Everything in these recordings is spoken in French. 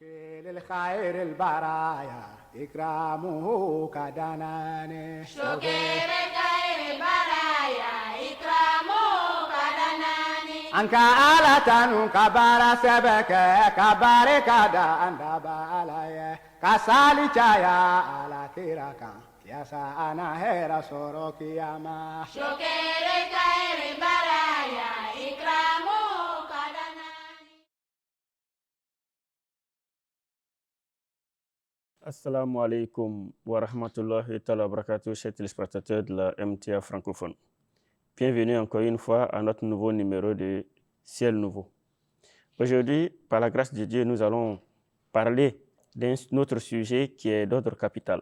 للخير البرايا إكرامه كدناني شكر خير البرايا إكرامه كدناني أنك آلة كبار سبك كبار كدا أنت بالي كسالي جايا على كيراكا يا سانا هيرا سوروكي يا ما شكر خير البرايا إكرامه كدناني. Assalamu alaikum wa rahmatullahi wa barakatuh, chers téléspectateurs de la MTA francophone. Bienvenue encore une fois à notre nouveau numéro de Ciel Nouveau. Aujourd'hui, par la grâce de Dieu, nous allons parler d'un autre sujet qui est d'ordre capital.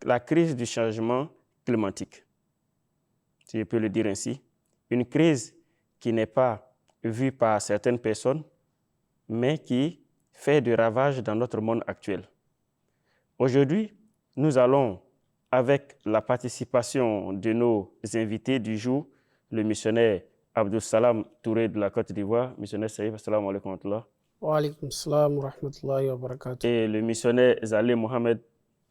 La crise du changement climatique, si je peux le dire ainsi. Une crise qui n'est pas vue par certaines personnes, mais qui fait des ravages dans notre monde actuel. Aujourd'hui, nous allons, avec la participation de nos invités du jour, le missionnaire Abdou Salam Touré de la Côte d'Ivoire, missionnaire Saïf, assalamu alaikum wa rahmatullah. Wa alaikum salam wa rahmatullahi wa barakatuh. Et le missionnaire Zalé Mohamed,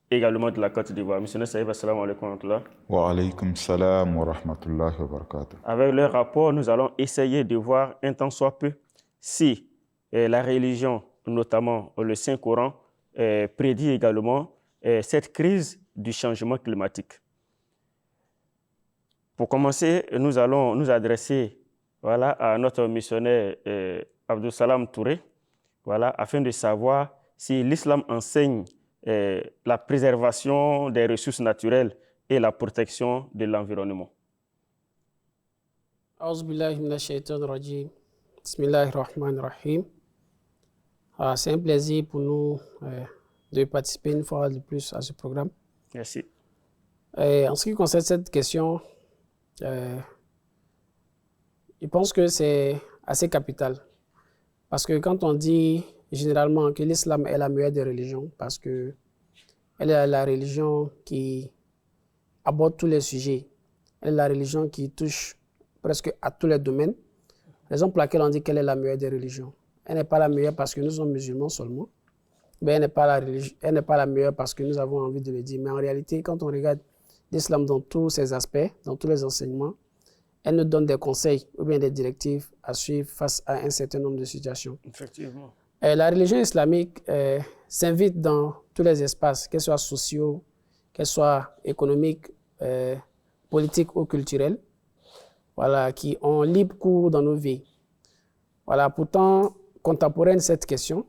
également de la Côte d'Ivoire. Missionnaire Saïf, assalamu alaikum wa rahmatullah. Wa alaikum salam wa rahmatullahi wa barakatuh. Avec leur rapport, nous allons essayer de voir un tant soit peu si la religion, notamment le Saint-Coran, prédit également cette crise du changement climatique. Pour commencer, nous allons nous adresser à notre missionnaire Abdou Salam Touré, afin de savoir si l'islam enseigne la préservation des ressources naturelles et la protection de l'environnement. A'udhu billahi minash shaitanir rajim. Bismillahir rahmanir rahim. C'est un plaisir pour nous de participer une fois de plus à ce programme. Merci. En ce qui concerne cette question, je pense que c'est assez capital. Parce que quand on dit généralement que l'islam est la meilleure des religions, parce que elle est la religion qui aborde tous les sujets, elle est la religion qui touche presque à tous les domaines, raison pour laquelle on dit qu'elle est la meilleure des religions. Elle n'est pas la meilleure parce que nous sommes musulmans seulement, mais elle n'est pas la meilleure parce que nous avons envie de le dire. Mais en réalité, quand on regarde l'islam dans tous ses aspects, dans tous les enseignements, elle nous donne des conseils ou bien des directives à suivre face à un certain nombre de situations. Effectivement. La religion islamique s'invite dans tous les espaces, qu'elles soient sociaux, qu'elles soient économiques, politiques ou culturels, qui ont libre cours dans nos vies. Pourtant, contemporaine cette question,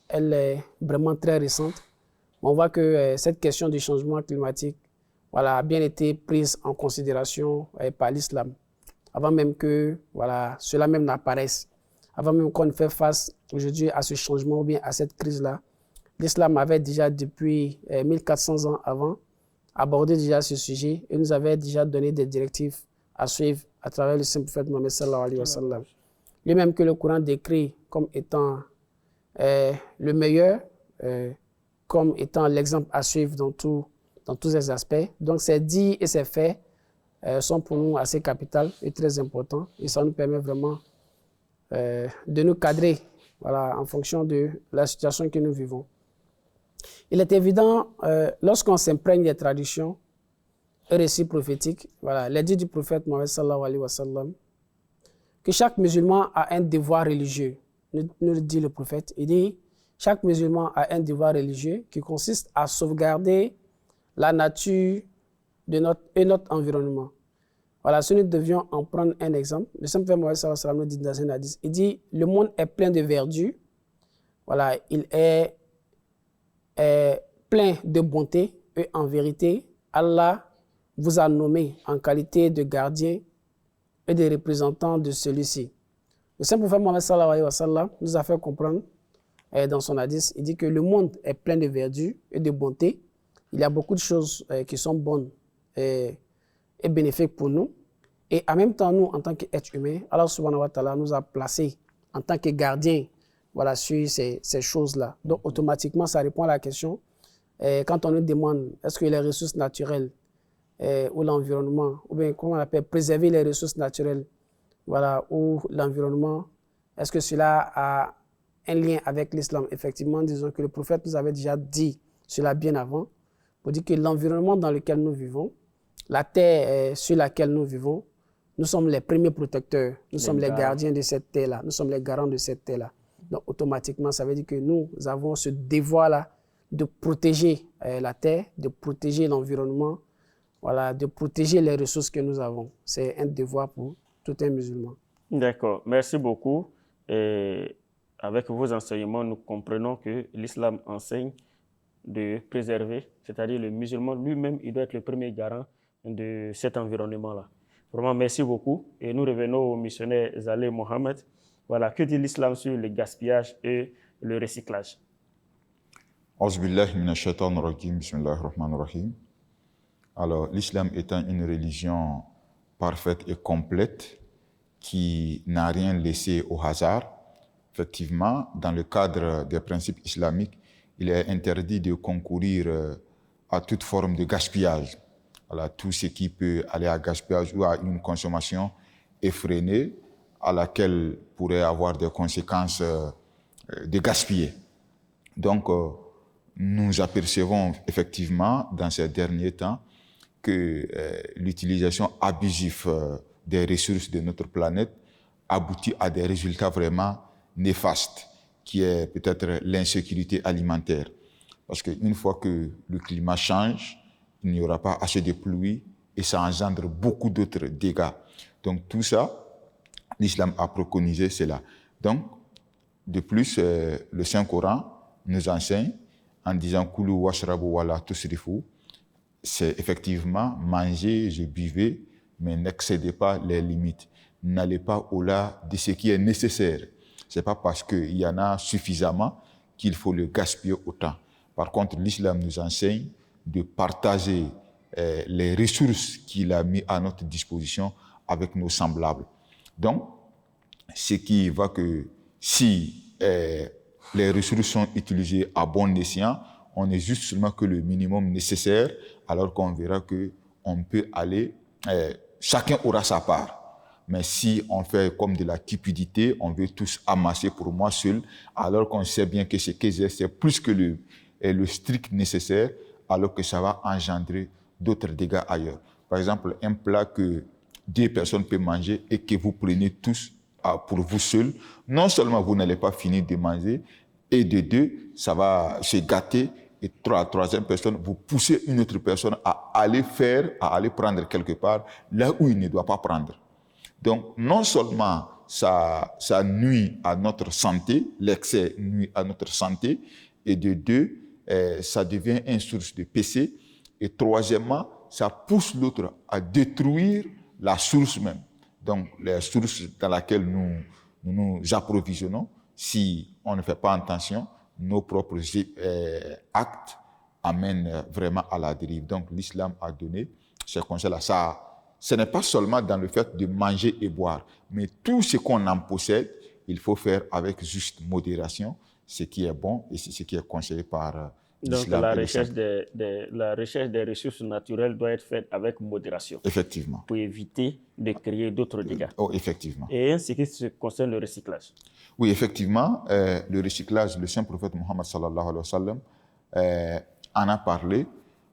elle est vraiment très récente. On voit que cette question du changement climatique a bien été prise en considération par l'islam, avant même que cela même n'apparaisse, avant même qu'on fait face aujourd'hui à ce changement ou bien à cette crise-là. L'islam avait déjà depuis 1400 ans avant abordé déjà ce sujet et nous avait déjà donné des directives à suivre à travers le saint prophète Mohammed sallallahu alayhi wa sallam. Lui-même que le Coran décrit comme étant le meilleur, comme étant l'exemple à suivre dans tous ces aspects. Donc ces dits et ces faits sont pour nous assez capitaux et très importants et ça nous permet vraiment de nous cadrer en fonction de la situation que nous vivons. Il est évident, lorsqu'on s'imprègne des traditions et récits prophétiques, les dits du prophète Mohammed sallallahu alayhi wa sallam, que chaque musulman a un devoir religieux, nous le dit le prophète. Il dit, chaque musulman a un devoir religieux qui consiste à sauvegarder la nature et notre environnement. Si nous devions en prendre un exemple, le saint prophète Mohammed sallallahu alayhi wa sallam nous dit dans un hadith, il dit, le monde est plein de verdure, il est plein de bonté et en vérité, Allah vous a nommé en qualité de gardien et des représentants de celui-ci. Le saint prophète Mohammed sallallahu alayhi wa sallam nous a fait comprendre dans son hadith, il dit que le monde est plein de verdure et de bonté. Il y a beaucoup de choses qui sont bonnes et bénéfiques pour nous. Et en même temps, nous, en tant qu'êtres humains, Allah subhanahu wa ta'ala nous a placés en tant que gardiens sur ces choses-là. Donc automatiquement, ça répond à la question. Quand on nous demande est-ce que les ressources naturelles ou l'environnement, ou bien comment on appelle préserver les ressources naturelles, ou l'environnement, est-ce que cela a un lien avec l'islam. Effectivement, disons que le prophète nous avait déjà dit cela bien avant, pour dire que l'environnement dans lequel nous vivons, la terre sur laquelle nous vivons, nous sommes les premiers protecteurs, nous sommes les gardiens de cette terre-là, nous sommes les garants de cette terre-là. Donc automatiquement, ça veut dire que nous avons ce devoir-là de protéger la terre, de protéger l'environnement, voilà, de protéger les ressources que nous avons. C'est un devoir pour tout un musulman. D'accord, merci beaucoup. Et avec vos enseignements, nous comprenons que l'islam enseigne de préserver, c'est-à-dire le musulman lui-même, il doit être le premier garant de cet environnement-là. Vraiment, merci beaucoup. Et nous revenons au missionnaire Zaleh Mohamed. Voilà, que dit l'islam sur le gaspillage et le recyclage? Auzubillahi minash shaitanir rajim, bismillahir rahmanir rahim. Alors, l'islam étant une religion parfaite et complète qui n'a rien laissé au hasard, effectivement, dans le cadre des principes islamiques, il est interdit de concourir à toute forme de gaspillage. Voilà, tout ce qui peut aller à gaspillage ou à une consommation effrénée à laquelle pourrait avoir des conséquences de gaspiller. Donc, nous apercevons effectivement dans ces derniers temps que l'utilisation abusive des ressources de notre planète aboutit à des résultats vraiment néfastes, qui est peut-être l'insécurité alimentaire. Parce qu'une fois que le climat change, il n'y aura pas assez de pluie et ça engendre beaucoup d'autres dégâts. Donc tout ça, l'islam a préconisé cela. Donc, de plus, le Saint-Coran nous enseigne en disant « Kulu washrabu wala tusrifu », c'est effectivement manger, je buvais, mais n'excédez pas les limites. N'allez pas au-delà de ce qui est nécessaire. Ce n'est pas parce qu'il y en a suffisamment qu'il faut le gaspiller autant. Par contre, l'islam nous enseigne de partager les ressources qu'il a mis à notre disposition avec nos semblables. Donc, ce qui va que si les ressources sont utilisées à bon escient, on est juste seulement que le minimum nécessaire, alors qu'on verra qu'on peut aller, chacun aura sa part. Mais si on fait comme de la cupidité, on veut tous amasser pour moi seul, alors qu'on sait bien que ce que j'ai, c'est plus que le strict nécessaire, alors que ça va engendrer d'autres dégâts ailleurs. Par exemple, un plat que 2 personnes peuvent manger et que vous prenez tous pour vous seul, non seulement vous n'allez pas finir de manger, et de 2, ça va se gâter, et la troisième personne, vous poussez une autre personne à aller prendre quelque part là où il ne doit pas prendre. Donc, non seulement ça nuit à notre santé, l'excès nuit à notre santé, et de 2, ça devient une source de péché, et troisièmement, ça pousse l'autre à détruire la source même. Donc, les sources dans laquelle nous approvisionnons, si on ne fait pas attention, nos propres actes amènent vraiment à la dérive. Donc, l'islam a donné ce conseil-là. Ça, ce n'est pas seulement dans le fait de manger et boire, mais tout ce qu'on en possède, il faut faire avec juste modération, ce qui est bon et c'est ce qui est conseillé par l'islam. Donc, la recherche des ressources naturelles doit être faite avec modération. Effectivement. Pour éviter de créer d'autres dégâts. Oh, effectivement. Et ce qui concerne le recyclage. Oui, effectivement, le recyclage, le saint prophète Mohammed sallallahu alayhi wa sallam en a parlé.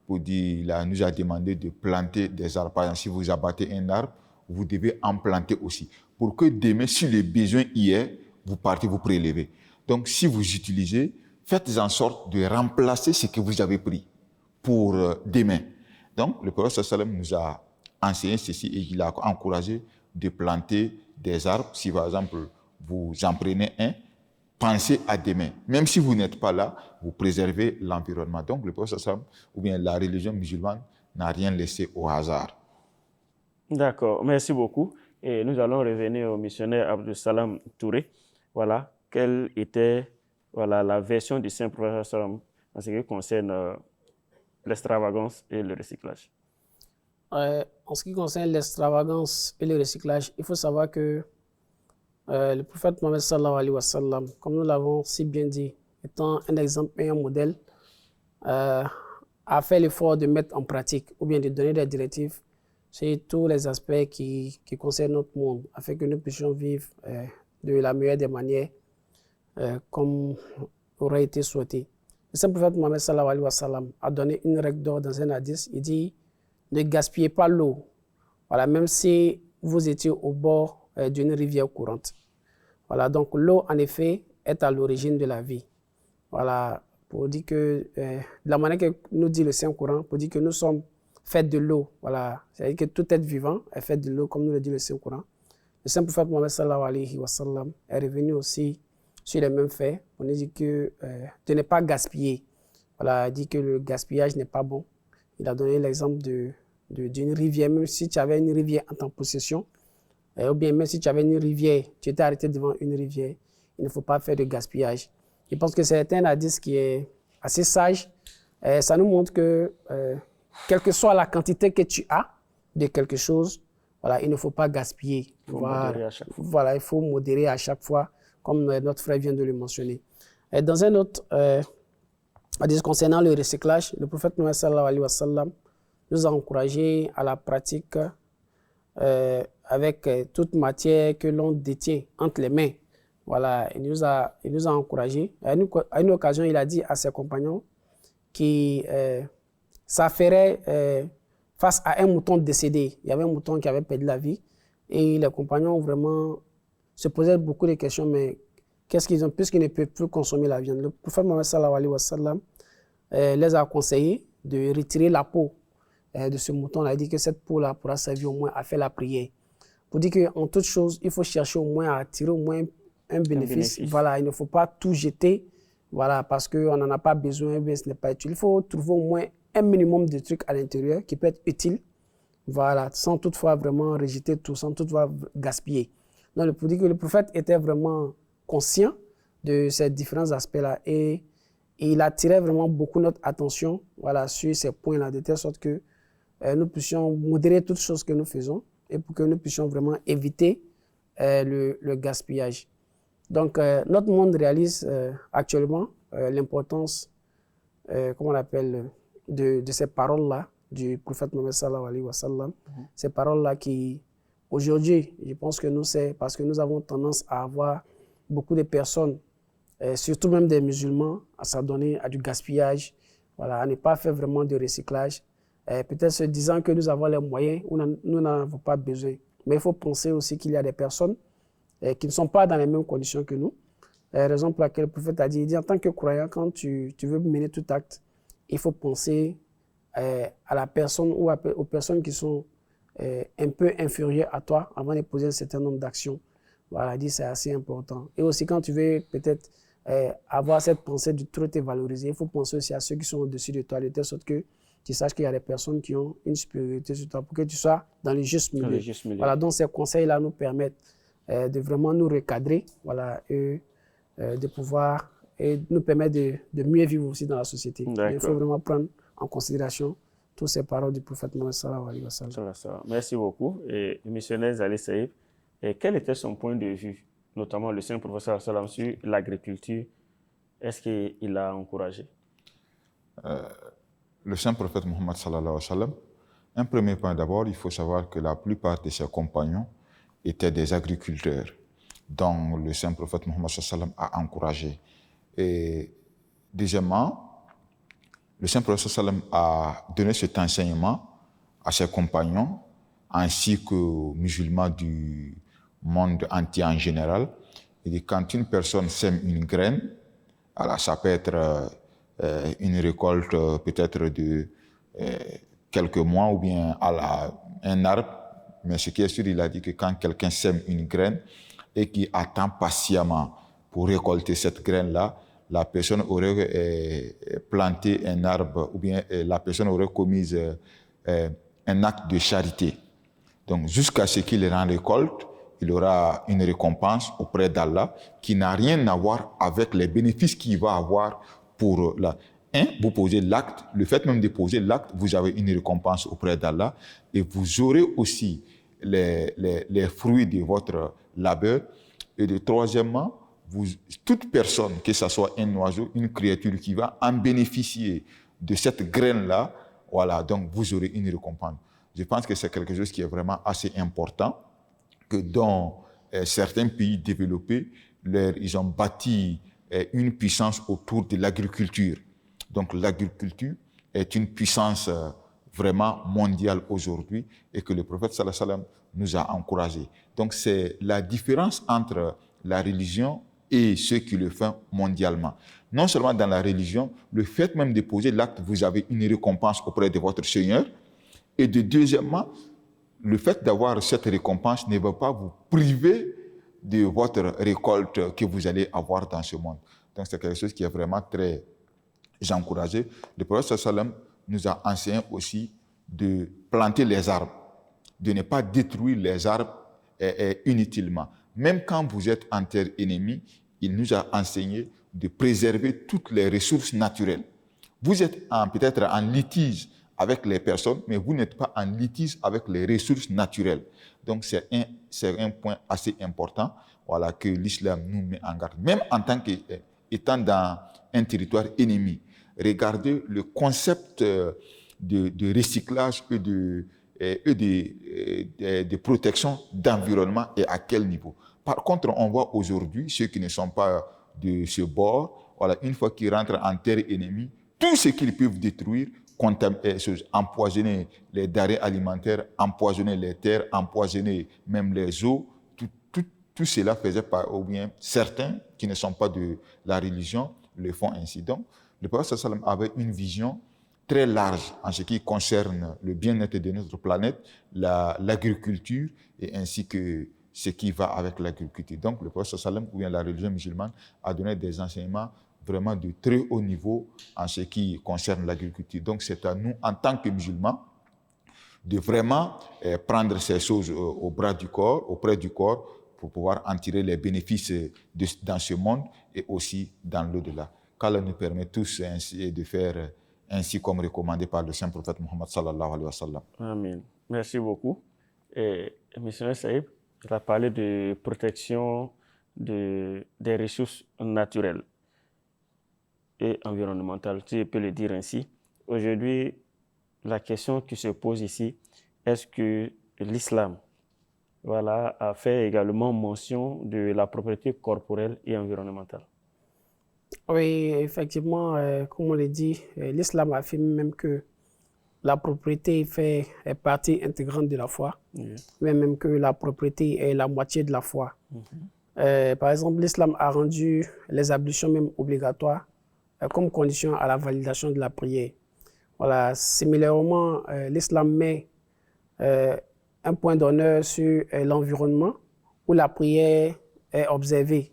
Pour dire, il nous a demandé de planter des arbres. Par exemple, si vous abattez un arbre, vous devez en planter aussi. Pour que demain, si le besoin y est, vous partez, vous prélevez. Donc, si vous utilisez, faites en sorte de remplacer ce que vous avez pris pour demain. Donc, le prophète sallallahu alayhi wa sallam nous a enseigné ceci et il a encouragé de planter des arbres. Si par exemple, vous en prenez un, pensez à demain. Même si vous n'êtes pas là, vous préservez l'environnement. Donc, le prophète sallam, ou bien la religion musulmane n'a rien laissé au hasard. D'accord, merci beaucoup. Et nous allons revenir au missionnaire Abdul Salam Touré. Voilà, quelle était la version du saint prophète sallam en ce qui concerne l'extravagance et le recyclage. En ce qui concerne l'extravagance et le recyclage, il faut savoir que le prophète Mohammed sallallahu alayhi wa sallam, comme nous l'avons si bien dit, étant un exemple et un modèle, a fait l'effort de mettre en pratique ou bien de donner des directives sur tous les aspects qui concernent notre monde, afin que nous puissions vivre de la meilleure des manières comme aurait été souhaité. Le saint prophète Mohammed sallallahu alayhi wa sallam a donné une règle d'or dans un hadith. Il dit, ne gaspillez pas l'eau. Voilà, même si vous étiez au bord d'une rivière courante. Voilà, donc l'eau, en effet, est à l'origine de la vie. Voilà, pour dire que, de la manière que nous dit le Saint-Coran, pour dire que nous sommes faits de l'eau. Voilà, c'est-à-dire que tout être vivant est fait de l'eau, comme nous le dit le Saint-Coran. Le saint prophète Mohammed sallallahu alayhi wa sallam est revenu aussi sur les mêmes faits. On dit que de ne pas gaspiller. Voilà, il dit que le gaspillage n'est pas bon. Il a donné l'exemple d'une rivière. Même si tu avais une rivière en ta possession, ou bien même si tu avais une rivière, tu étais arrêté devant une rivière, il ne faut pas faire de gaspillage. Je pense que c'est un hadith qui est assez sage. Ça nous montre que, quelle que soit la quantité que tu as de quelque chose, voilà, il ne faut pas gaspiller. Voilà, il faut modérer à chaque fois, comme notre frère vient de le mentionner. Et dans un autre hadith concernant le recyclage, le prophète Mohammed sallallahu alayhi wa sallam nous a encouragé à la pratique avec toute matière que l'on détient entre les mains. Voilà, il nous a encouragé. À une occasion, il a dit à ses compagnons qui s'affairait face à un mouton décédé. Il y avait un mouton qui avait perdu la vie et les compagnons vraiment se posaient beaucoup de questions, mais qu'est-ce qu'ils ont, puisqu'ils ne peuvent plus consommer la viande. Le prophète Mohammed sallallahu alayhi wa sallam les a conseillé de retirer la peau de ce mouton. Il a dit que cette peau-là pourra servir au moins à faire la prière. Pour dire qu'en toute chose, il faut chercher au moins à tirer au moins un bénéfice. Voilà, il ne faut pas tout jeter, voilà, parce qu'on n'en a pas besoin, bien ce n'est pas utile. Il faut trouver au moins un minimum de trucs à l'intérieur qui peut être utile, voilà, sans toutefois vraiment rejeter tout, sans toutefois gaspiller. Donc, pour dire que le prophète était vraiment conscient de ces différents aspects-là et il attirait vraiment beaucoup notre attention, voilà, sur ces points-là, de telle sorte que nous puissions modérer toutes choses que nous faisons et pour que nous puissions vraiment éviter le gaspillage. Donc, notre monde réalise actuellement l'importance, comment on appelle, de ces paroles-là du prophète Mohammed sallallahu alayhi wa sallam. Ces paroles-là qui, aujourd'hui, je pense que nous, c'est parce que nous avons tendance à avoir beaucoup de personnes, surtout même des musulmans, à s'adonner à du gaspillage, voilà, à ne pas faire vraiment de recyclage. Peut-être se disant que nous avons les moyens ou nous n'en avons pas besoin. Mais il faut penser aussi qu'il y a des personnes qui ne sont pas dans les mêmes conditions que nous. Raison pour laquelle le prophète a dit, il dit en tant que croyant, quand tu veux mener tout acte, il faut penser à la personne ou aux personnes qui sont un peu inférieures à toi avant de poser un certain nombre d'actions. Voilà, il dit c'est assez important. Et aussi quand tu veux peut-être avoir cette pensée de trop te valoriser, il faut penser aussi à ceux qui sont au-dessus de toi, de telle sorte que tu saches qu'il y a des personnes qui ont une supériorité sur toi pour que tu sois dans le juste milieu. Voilà, donc ces conseils-là nous permettent de vraiment nous recadrer, voilà, et de pouvoir, et nous permettre de mieux vivre aussi dans la société. Il faut vraiment prendre en considération toutes ces paroles du prophète Mohammed sallallahu alayhi wa sallam. Merci beaucoup. Et le missionnaire Zali Saïb, quel était son point de vue, notamment le saint prophète sallallahu alayhi wa sallam, sur l'agriculture? Est-ce qu'il a encouragé? Le saint prophète Mohammed sallallahu alayhi wa sallam, un premier point d'abord, il faut savoir que la plupart de ses compagnons étaient des agriculteurs, dont le saint prophète Mohammed sallallahu alayhi wa sallam a encouragé. Et deuxièmement, le saint prophète sallallahu alayhi wa sallam a donné cet enseignement à ses compagnons, ainsi qu'aux musulmans du monde entier en général. Il dit quand une personne sème une graine, alors ça peut être une récolte peut-être de quelques mois ou bien un arbre, mais ce qui est sûr, il a dit que quand quelqu'un sème une graine et qui attend patiemment pour récolter cette graine-là, la personne aurait planté un arbre ou bien la personne aurait commis un acte de charité. Donc jusqu'à ce qu'il en récolte, il aura une récompense auprès d'Allah qui n'a rien à voir avec les bénéfices qu'il va avoir pour la... vous posez l'acte, le fait même de poser l'acte, vous avez une récompense auprès d'Allah et vous aurez aussi les fruits de votre labeur. Et troisièmement, toute personne, que ce soit un oiseau, une créature qui va en bénéficier de cette graine-là, voilà, donc vous aurez une récompense. Je pense que c'est quelque chose qui est vraiment assez important, que dans certains pays développés, ils ont bâti une puissance autour de l'agriculture. Donc l'agriculture est une puissance vraiment mondiale aujourd'hui et que le prophète sallallahu alayhi wa sallam nous a encouragés. Donc c'est la différence entre la religion et ceux qui le font mondialement. Non seulement dans la religion, le fait même de poser l'acte, vous avez une récompense auprès de votre Seigneur. Et deuxièmement, le fait d'avoir cette récompense ne va pas vous priver de votre récolte que vous allez avoir dans ce monde. Donc c'est quelque chose qui est vraiment très encouragé. Le prophète sallam nous a enseigné aussi de planter les arbres, de ne pas détruire les arbres inutilement. Même quand vous êtes en terre ennemie, il nous a enseigné de préserver toutes les ressources naturelles. Vous êtes peut-être en litige avec les personnes, mais vous n'êtes pas en litige avec les ressources naturelles. Donc c'est un point assez important, voilà, que l'islam nous met en garde. Même en tant qu'étant dans un territoire ennemi, regardez le concept de recyclage et de protection d'environnement et à quel niveau. Par contre, on voit aujourd'hui ceux qui ne sont pas de ce bord, voilà, une fois qu'ils rentrent en terre ennemie, tout ce qu'ils peuvent détruire, empoisonner les denrées alimentaires, empoisonner les terres, empoisonner même les eaux, tout cela faisait par, ou bien certains qui ne sont pas de la religion le font ainsi. Donc, le prophète sallam avait une vision très large en ce qui concerne le bien-être de notre planète, l'agriculture et ainsi que ce qui va avec l'agriculture. Donc, le prophète sallam ou bien la religion musulmane a donné des enseignements vraiment de très haut niveau en ce qui concerne l'agriculture. Donc, c'est à nous, en tant que musulmans, de vraiment prendre ces choses auprès du corps, pour pouvoir en tirer les bénéfices dans ce monde et aussi dans l'au-delà. Qu'Allah nous permet tous ainsi de faire ainsi comme recommandé par le saint prophète Mohammed sallallahu alayhi wa sallam. Amen. Merci beaucoup. Monsieur Saïb, il a parlé de protection des ressources naturelles et environnementales, si je peux le dire ainsi. Aujourd'hui, la question qui se pose ici, est-ce que l'islam a fait également mention de la propriété corporelle et environnementale? Oui, effectivement, comme on l'a dit, l'islam affirme même que la propriété est partie intégrante de la foi, mais même que la propriété est la moitié de la foi. Par exemple, l'islam a rendu les ablutions même obligatoires comme condition à la validation de la prière. Voilà. Similairement, l'islam met un point d'honneur sur l'environnement où la prière est observée.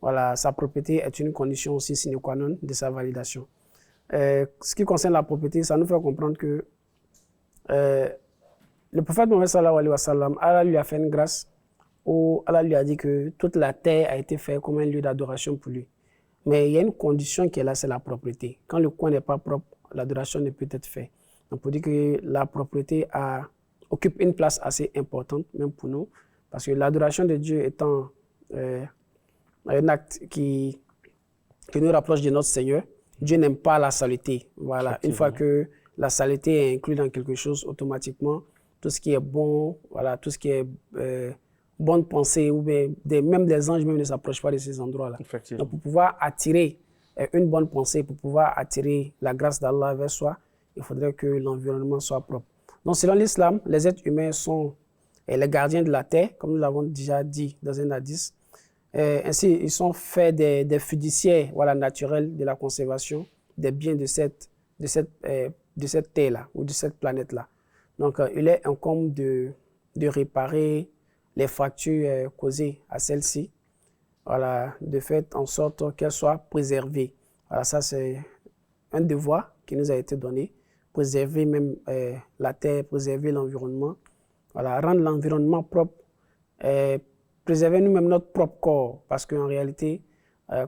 Voilà, sa propriété est une condition aussi sine qua non de sa validation. Ce qui concerne la propriété, ça nous fait comprendre que le prophète Mohammed sallallahu alayhi wa sallam, Allah lui a fait une grâce où Allah lui a dit que toute la terre a été faite comme un lieu d'adoration pour lui. Mais il y a une condition qui est là, c'est la propriété. Quand le coin n'est pas propre, l'adoration ne peut être faite. On peut dire que la propriété occupe une place assez importante, même pour nous, parce que l'adoration de Dieu étant un acte qui nous rapproche de notre Seigneur, Dieu n'aime pas la saleté. Voilà. Une fois que la saleté est inclue dans quelque chose, automatiquement, tout ce qui est bon, voilà, tout ce qui est bonne pensée, ou même des anges même ne s'approchent pas de ces endroits-là. Donc, pour pouvoir attirer une bonne pensée, pour pouvoir attirer la grâce d'Allah vers soi, il faudrait que l'environnement soit propre. Donc, selon l'islam, les êtres humains sont les gardiens de la terre, comme nous l'avons déjà dit dans un hadith. Ainsi, ils sont faits des fiduciaires, voilà, naturels de la conservation des biens de cette terre-là ou de cette planète-là. Donc, il est incombe de réparer les fractures causées à celle-ci, voilà, de faire en sorte qu'elle soit préservée. Voilà, ça, c'est un devoir qui nous a été donné. Préserver même la terre, préserver l'environnement, voilà, rendre l'environnement propre, préserver nous-mêmes notre propre corps, parce qu'en réalité,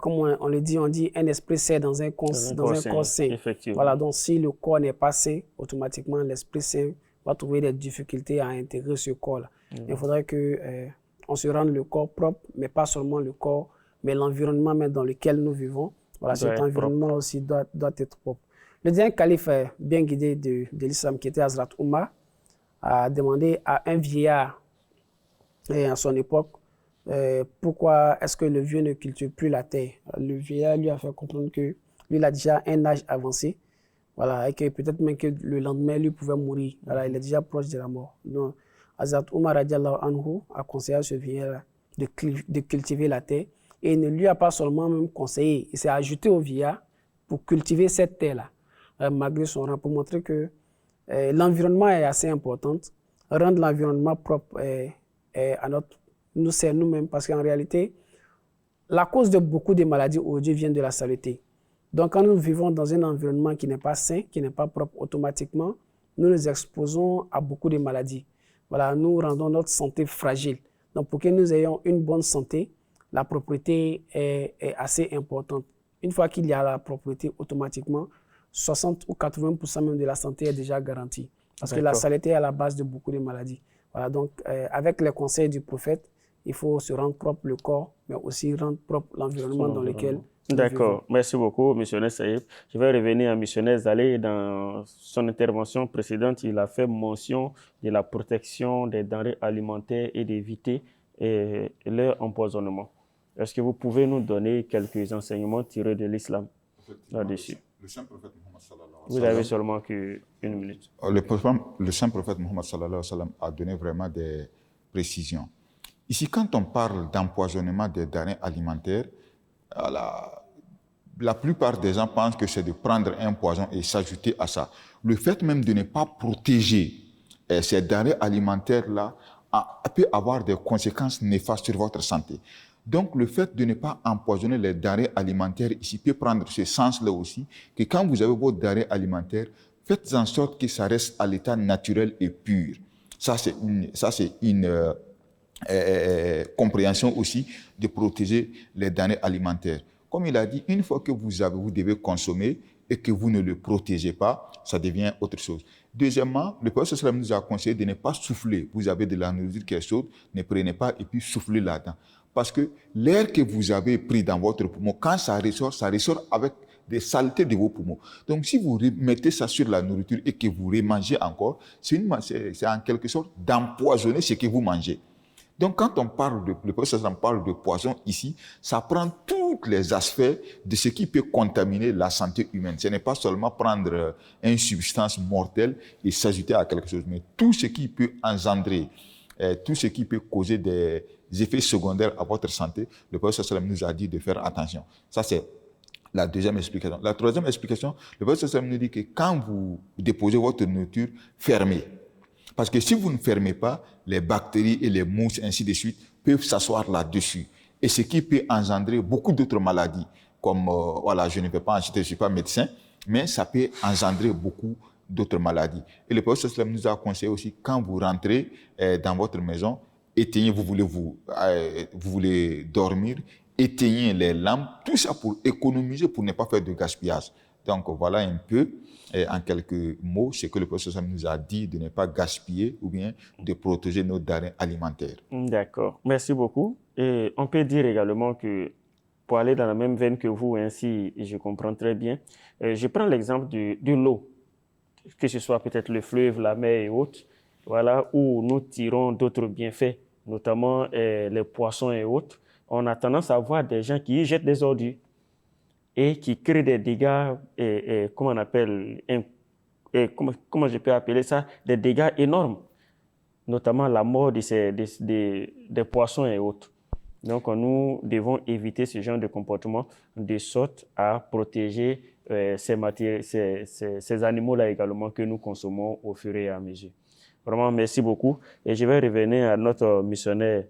comme on le dit, on dit un esprit sain dans un corps sain. Voilà, donc si le corps n'est pas sain, automatiquement l'esprit sain va trouver des difficultés à intégrer ce corps-là. Il faudrait qu'on se rende le corps propre, mais pas seulement le corps, mais l'environnement même dans lequel nous vivons. Voilà, cet environnement aussi doit être propre. Le dernier calife bien guidé de l'islam, qui était Hazrat Omar, a demandé à un vieillard à son époque pourquoi est-ce que le vieux ne cultive plus la terre? Le vieillard lui a fait comprendre que lui, il a déjà un âge avancé, voilà, et que peut-être même que le lendemain, lui pouvait mourir. Voilà, il est déjà proche de la mort. Donc, Hazrat Omar radiallahu anhu a conseillé à ce vieillard de cultiver la terre, et il ne lui a pas seulement même conseillé, il s'est ajouté au vieillard pour cultiver cette terre-là, malgré son rang, pour montrer que l'environnement est assez important. Rendre l'environnement propre nous sert nous-mêmes, parce qu'en réalité, la cause de beaucoup de maladies aujourd'hui vient de la saleté. Donc, quand nous vivons dans un environnement qui n'est pas sain, qui n'est pas propre, automatiquement, nous nous exposons à beaucoup de maladies. Voilà, nous rendons notre santé fragile. Donc, pour que nous ayons une bonne santé, la propreté est assez importante. Une fois qu'il y a la propreté, automatiquement, 60 ou 80% même de la santé est déjà garantie. Parce que la saleté est à la base de beaucoup de maladies. Voilà, donc, avec les conseils du prophète, il faut se rendre propre le corps, mais aussi rendre propre l'environnement dans lequel nous D'accord, merci beaucoup, missionnaire Saïb. Je vais revenir à missionnaire Zalé. Dans son intervention précédente, il a fait mention de la protection des denrées alimentaires et d'éviter leur empoisonnement. Est-ce que vous pouvez nous donner quelques enseignements tirés de l'islam là-dessus? Le saint prophète Mohammed sallallahu alayhi wa Vous sallam, avez seulement qu'une minute. le saint prophète Mohammed sallallahu alayhi wa sallam a donné vraiment des précisions. Ici, quand on parle d'empoisonnement des denrées alimentaires, la plupart des gens pensent que c'est de prendre un poison et s'ajouter à ça. Le fait même de ne pas protéger ces denrées alimentaires-là peut avoir des conséquences néfastes sur votre santé. Donc, le fait de ne pas empoisonner les denrées alimentaires ici peut prendre ce sens-là aussi, que quand vous avez vos denrées alimentaires, faites en sorte que ça reste à l'état naturel et pur. Ça, c'est une compréhension aussi de protéger les denrées alimentaires. Comme il a dit, une fois que vous devez consommer et que vous ne le protégez pas, ça devient autre chose. Deuxièmement, le prophète sallallahu nous a conseillé de ne pas souffler. Vous avez de la nourriture qui est chaude, ne prenez pas et puis soufflez là-dedans. Parce que l'air que vous avez pris dans votre poumon, quand ça ressort avec des saletés de vos poumons. Donc, si vous mettez ça sur la nourriture et que vous remangez encore, c'est en quelque sorte d'empoisonner ce que vous mangez. Donc, quand on parle le prophète parle de poison ici, ça prend tous les aspects de ce qui peut contaminer la santé humaine. Ce n'est pas seulement prendre une substance mortelle et s'ajouter à quelque chose, mais tout ce qui peut engendrer, tout ce qui peut causer des effets secondaires à votre santé, le prophète nous a dit de faire attention. Ça, c'est la deuxième explication. La troisième explication, le prophète nous dit que quand vous déposez votre nourriture, fermez. Parce que si vous ne fermez pas, les bactéries et les mousses, ainsi de suite, peuvent s'asseoir là-dessus. Et ce qui peut engendrer beaucoup d'autres maladies. Comme, je ne peux pas en citer, je ne suis pas médecin, mais ça peut engendrer beaucoup d'autres maladies. Et le prophète nous a conseillé aussi, quand vous rentrez dans votre maison, éteignez, vous voulez dormir, éteignez les lampes, tout ça pour économiser, pour ne pas faire de gaspillage. Donc voilà un peu, en quelques mots, ce que le prophète nous a dit de ne pas gaspiller ou bien de protéger nos denrées alimentaires. D'accord, merci beaucoup. Et on peut dire également que, pour aller dans la même veine que vous, ainsi je comprends très bien, je prends l'exemple de l'eau, que ce soit peut-être le fleuve, la mer et autres, voilà, où nous tirons d'autres bienfaits, notamment les poissons et autres. On a tendance à voir des gens qui y jettent des ordures et qui créent des dégâts, comment on appelle, comment je peux appeler ça, des dégâts énormes, notamment la mort des poissons et autres. Donc, nous devons éviter ce genre de comportement de sorte à protéger ces animaux-là également que nous consommons au fur et à mesure. Vraiment, merci beaucoup. Et je vais revenir à notre missionnaire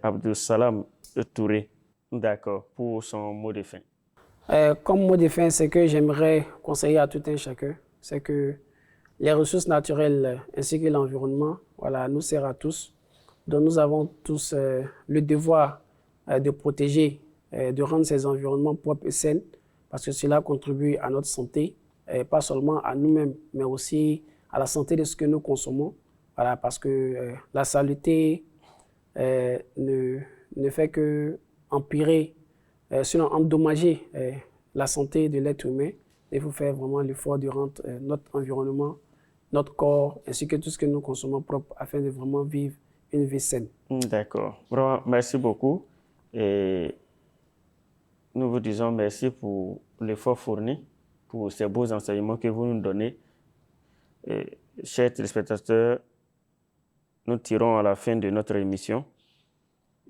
Abdul Salam Touré, d'accord, pour son mot de fin. Comme mot de fin, c'est que j'aimerais conseiller à tout un chacun, c'est que les ressources naturelles ainsi que l'environnement, voilà, nous sert à tous. Donc nous avons tous le devoir de protéger, de rendre ces environnements propres et sains, parce que cela contribue à notre santé, pas seulement à nous-mêmes, mais aussi à la santé de ce que nous consommons. Voilà, parce que la saleté ne fait que empirer, sinon endommager la santé de l'être humain. Il faut faire vraiment l'effort de rendre notre environnement, notre corps, ainsi que tout ce que nous consommons propre, afin de vraiment vivre une vie saine. D'accord. Vraiment, merci beaucoup. Et nous vous disons merci pour l'effort fourni, pour ces beaux enseignements que vous nous donnez. Et, chers téléspectateurs, nous tirons à la fin de notre émission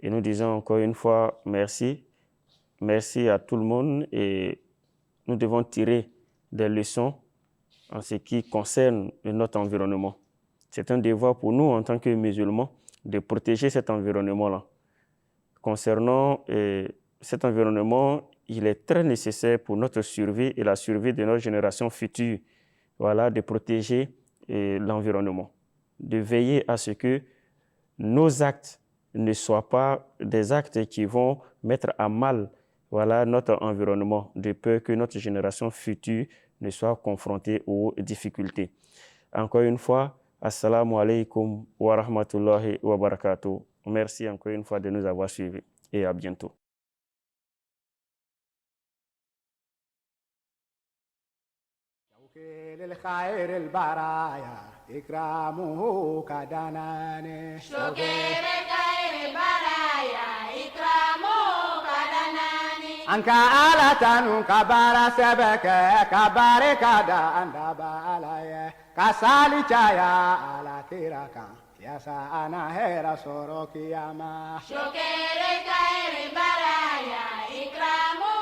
et nous disons encore une fois merci. Merci à tout le monde et nous devons tirer des leçons en ce qui concerne notre environnement. C'est un devoir pour nous en tant que musulmans de protéger cet environnement-là. Concernant cet environnement, il est très nécessaire pour notre survie et la survie de notre génération future, voilà, de protéger l'environnement, de veiller à ce que nos actes ne soient pas des actes qui vont mettre à mal, voilà, notre environnement, de peur que notre génération future ne soit confrontée aux difficultés. Encore une fois, assalamu alaikum wa rahmatullahi wa barakatuh. Merci encore une fois de nous avoir suivis et à bientôt. للخير البرايا إكرامه كدناني شكر خير برايا إكرامه كدناني أنك آلة كبار سبك كبار كدان دبالاي كسالي جايا على تيراكا يا سانا هيرا سوروكي ياما شكر خير برايا إكرامه